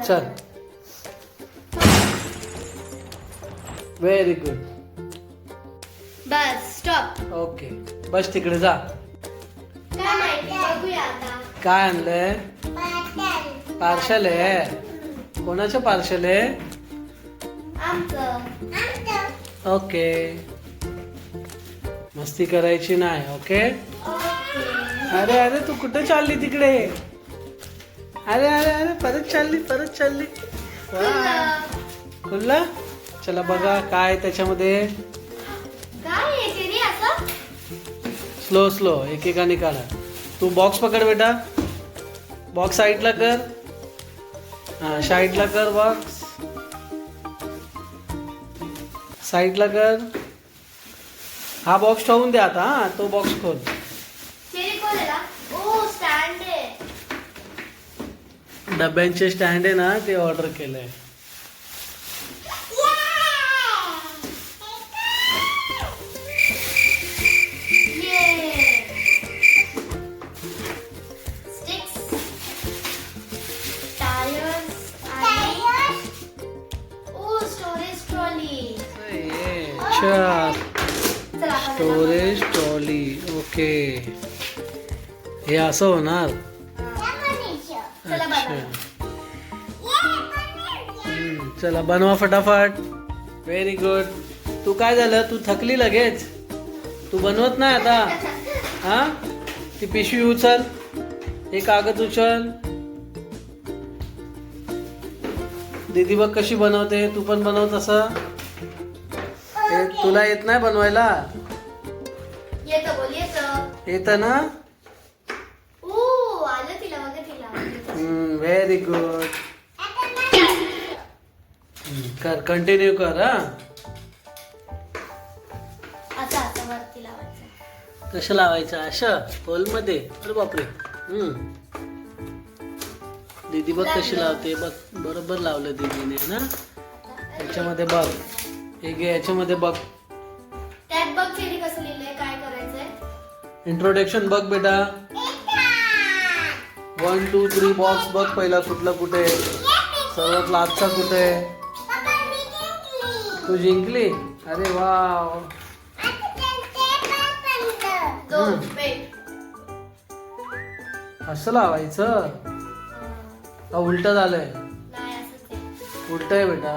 चल. Very good. Bus stop. Okay bus तिकडे जा. काय माहिती बघूया आता. काय आणलंय? पार्सल आहे. कोणाचं पार्सल आहे? आमचं. ओके. मस्ती करायची नाही. ओके. अरे अरे तू कुठे चालली तिकडे? अरे अरे अरे परत चालली. खुल्ला. चला बघा काय त्याच्यामध्ये. काय आहे ते रे असं? स्लो एकेकाने काढा. तू बॉक्स पकड बेटा. बॉक्स साईडला कर. हा साईडला कर बॉक्स. साईडला कर. हा बॉक्स ठेवून दे आता. हा तो बॉक्स खोल. चेरी खोलेला. ओ स्टँड आहे. डब्यांचे स्टँड आहे ना ते ऑर्डर केलंय. Storage trolley. ओके हे असं होणार. अच्छा चला बनवा फटाफट. Very good. तू काय झालं? तू थकली लगेच? तू बनवत नाही आता? हा ती पिशवी उचल. हे कागद उचल. दीदी बघ कशी बनवते. तू पण बनव तसं. तुला येत नाही बनवायला? येतं ना? आलं तिला बघा तिला. Very good. कर कंटिन्यू कर. हा असं वरती लावायचं. कसं लावायचं? असं होल मध्ये. अरे बापरे. दीदी बघ कशी लावते. बघ बरोबर लावलं दीदीने ना. याच्यामध्ये बघ. हे घे याच्यामध्ये बघ. त्यात बघ चेरी कसं लिहिलंय. काय करायचंय? इंट्रोडक्शन बघ बेटा. 1 2 3 बॉक्स बघ पहिला कुठला कुठे. सर्वात लास्टचा कुठे. तू जिंकली. अरे वाव. असं लावायचं. उलट झालंय. उलट आहे बेटा.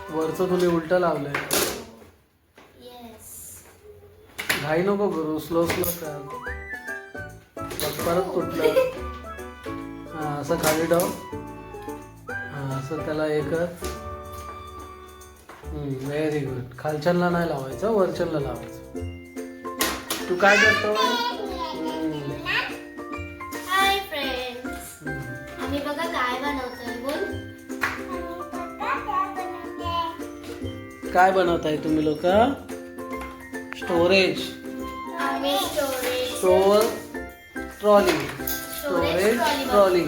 वरचं तुम्ही उलट लावलंय. घाई नको करू. स्लो कर. परत कुठलं. हा असं खाली ठेव. हा असं त्याला हे कर. Very good. खालच्यांना नाही लावायचं वरच्यांना लावायचं. तू काय करतो? Hi friends. आम्ही बघा काय बनवतोय. बोल. काय बनवताय तुम्ही लोक? Storage. Store trolley. Storage trolley.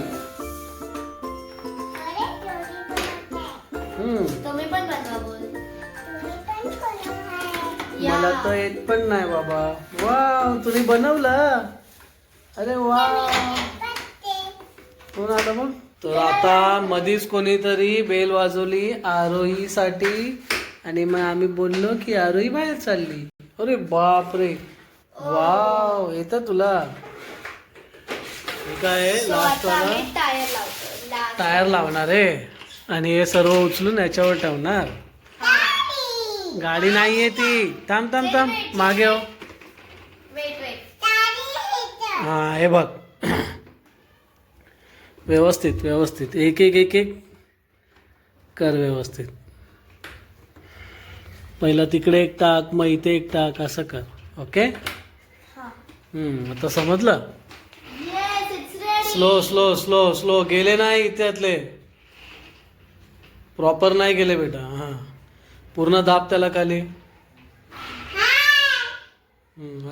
तुम्ही पण बनवा. बोल. मला तर येत पण नाही बाबा. वाव तुम्ही बनवलं. अरे वाव. कोण आलं मग? तर आता मधीच कोणीतरी बेल वाजवली आरोहीसाठी. आणि मग आम्ही बोललो की आरोही बाहेर चालली. अरे बापरे. वाव येतं तुला. हे काय लास्ट वाला टायर लावणार आहे. आणि हे सर्व उचलून याच्यावर ठेवणार. गाडी नाहीये ती. थांब मागे हो. हा हे बघ. व्यवस्थित एक एक कर व्यवस्थित. पहिला तिकडे एक टाक मग इथे एक टाक असं कर. ओके. आता समजलं. स्लो गेले नाही त्यातले. प्रॉपर नाही गेले बेटा. हा पूर्ण दाब त्याला खाली.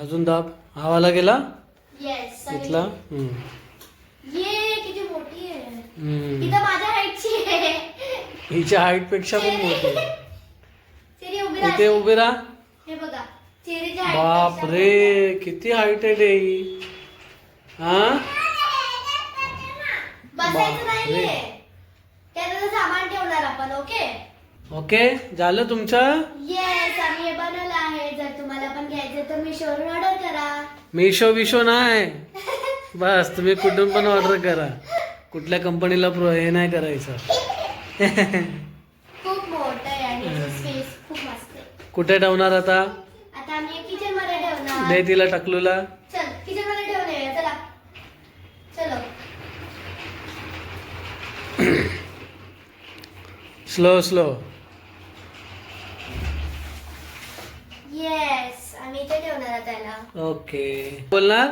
अजून दाब. हवाला गेला इथला. हिच्या हाईट पेक्षा पण मोठी. इथे उभे राहा. बाप रे किती हाईट आहे रे ही. हा बाप रे. त्याचं सामान ठेवणार आपण. ओके ओके झालं तुमचं. येस, आम्ही हे बनवलं आहे. जर तुम्हाला पण घ्यायचं तर मीशोवरून ऑर्डर करा. मिशो विशो नाही, बस तुम्ही कुठून पण ऑर्डर करा. कुठल्या कंपनीला हे नाही करायचं. खूप मोठं आहे आणि स्पेस खूप मस्त आहे. कुठे ठेवणार आता. आता आम्ही किचन मध्ये ठेवणार. दे तिला टकलूला. चल किचन मध्ये ठेवून येऊया. चला चलो. Slow slow. येस, आम्ही इथे ठेवणार त्याला. ओके बोलणार.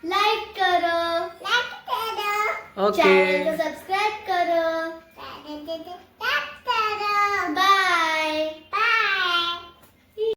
लाईक करो. ओके चॅनल को सब्सक्राइब करो.